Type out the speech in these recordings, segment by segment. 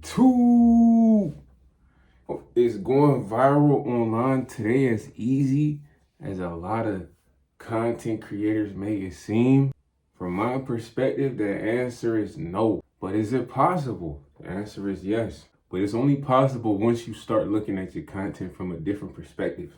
Two is going viral online today as easy as a lot of content creators make it seem? From my perspective, the answer is no. But is it possible? The answer is yes. But it's only possible once you start looking at your content from a different perspective.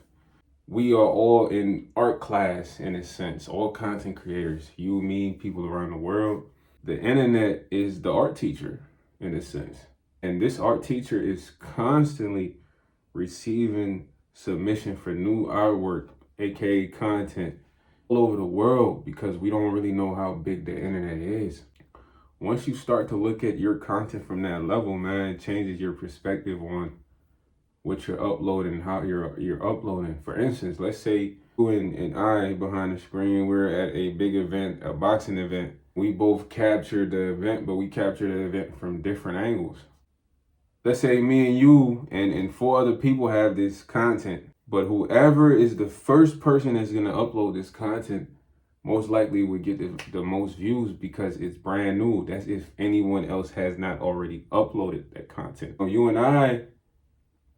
We are all in art class in a sense, all content creators, you, me, people around the world. The internet is the art teacher in a sense. And this art teacher is constantly receiving submission for new artwork, aka content, all over the world because we don't really know how big the internet is. Once you start to look at your content from that level, man, it changes your perspective on what you're uploading, how you're uploading. For instance, let's say you and I behind the screen, we're at a big event, a boxing event. We both captured the event, but we captured the event from different angles. Let's say me and you and four other people have this content, but whoever is the first person that's gonna upload this content most likely would get the most views because it's brand new. That's if anyone else has not already uploaded that content. So you and I,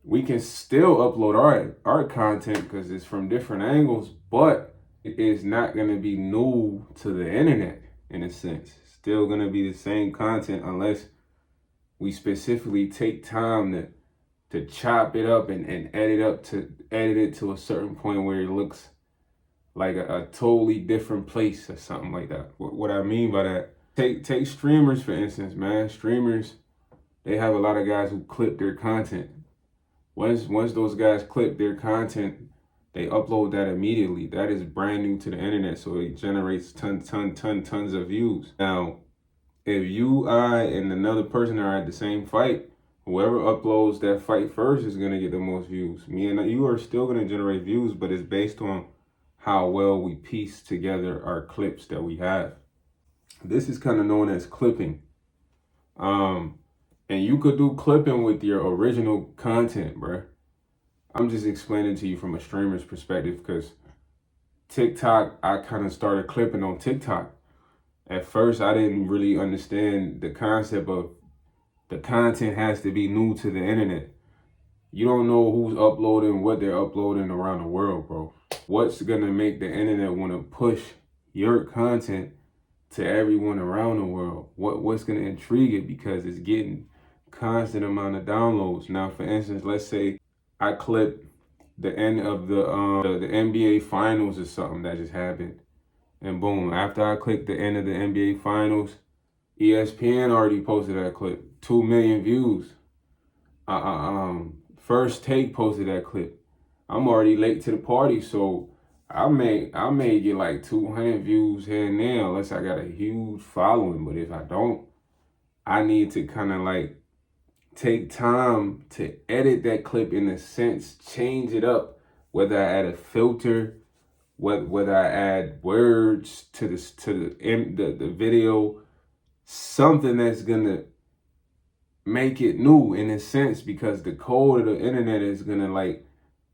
we can still upload our content because it's from different angles, but it is not gonna be new to the internet in a sense. It's still gonna be the same content unless we specifically take time to chop it up and edit it to a certain point where it looks like a totally different place or something like that. What I mean by that, take streamers for instance, man. Streamers, they have a lot of guys who clip their content. Once those guys clip their content, they upload that immediately. That is brand new to the internet, so it generates tons of views. Now, if you, I, and another person are at the same fight, whoever uploads that fight first is gonna get the most views. Me and you are still gonna generate views, but it's based on how well we piece together our clips that we have. This is kind of known as clipping. And you could do clipping with your original content, bruh. I'm just explaining to you from a streamer's perspective because TikTok, I kind of started clipping on TikTok. At first, I didn't really understand the concept of the content has to be new to the internet. You don't know who's uploading, what they're uploading around the world, bro. What's gonna make the internet want to push your content to everyone around the world? What's gonna intrigue it because it's getting constant amount of downloads. Now, for instance, let's say I clip the end of the NBA finals or something that just happened. And boom, after I click the end of the NBA finals, ESPN already posted that clip. 2 million views. First Take posted that clip. I'm already late to the party, so I may get like 200 views here and there unless I got a huge following. But if I don't, I need to kind of like take time to edit that clip in a sense, change it up, whether I add a filter, whether I add words to the video, something that's gonna make it new in a sense, because the code of the internet is gonna like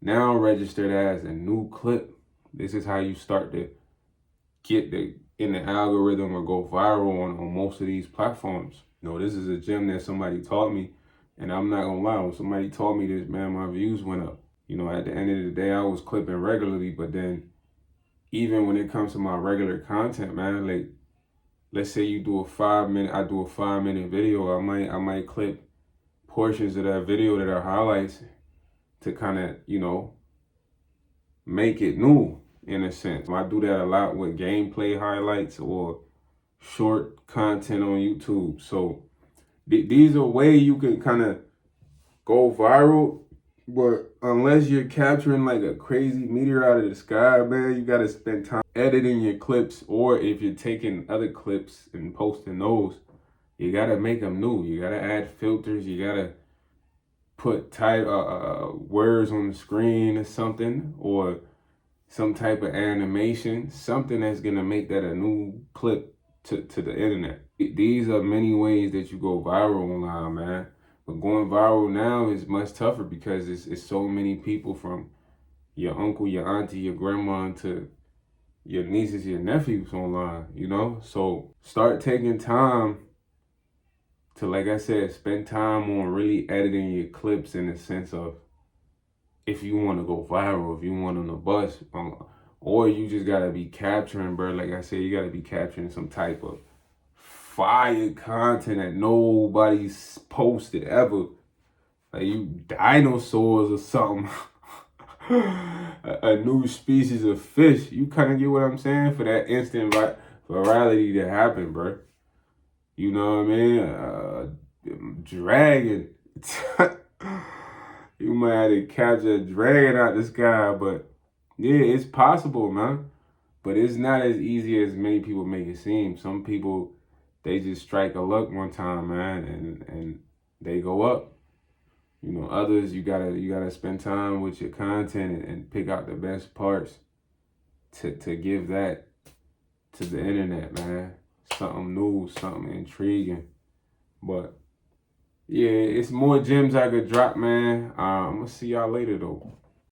now register that as a new clip. This is how you start to get in the algorithm or go viral on most of these platforms. You know, this is a gem that somebody taught me, and I'm not gonna lie, when somebody taught me this, man, my views went up. You know, at the end of the day, I was clipping regularly, but then even when it comes to my regular content, man, like let's say you do a 5-minute, I do a 5-minute video, I might clip portions of that video that are highlights to kind of, you know, make it new in a sense. I do that a lot with gameplay highlights or short content on YouTube. So these are ways you can kind of go viral, but unless you're capturing like a crazy meteor out of the sky, man, you gotta spend time editing your clips, or if you're taking other clips and posting those, you gotta make them new. You gotta add filters. You gotta put type words on the screen or something, or some type of animation, something that's gonna make that a new clip to the internet. These are many ways that you go viral online, man. But going viral now is much tougher because it's so many people, from your uncle, your auntie, your grandma, to your nieces, your nephews online, you know? So start taking time to, like I said, spend time on really editing your clips in the sense of if you want to go viral, if you want on the bus, or you just gotta be capturing, bro. Like I said, you gotta be capturing some type of fire content that nobody's posted ever. Like you dinosaurs or something. a new species of fish. You kind of get what I'm saying? For that instant virality to happen, bro. You know what I mean? Dragon. You might have to capture a dragon out the sky, but yeah, it's possible, man. But it's not as easy as many people make it seem. Some people, they just strike a luck one time, man, and they go up. You know, others you gotta spend time with your content and pick out the best parts to give that to the internet, man. Something new, something intriguing. But yeah, it's more gems I could drop, man. I'm gonna see y'all later though.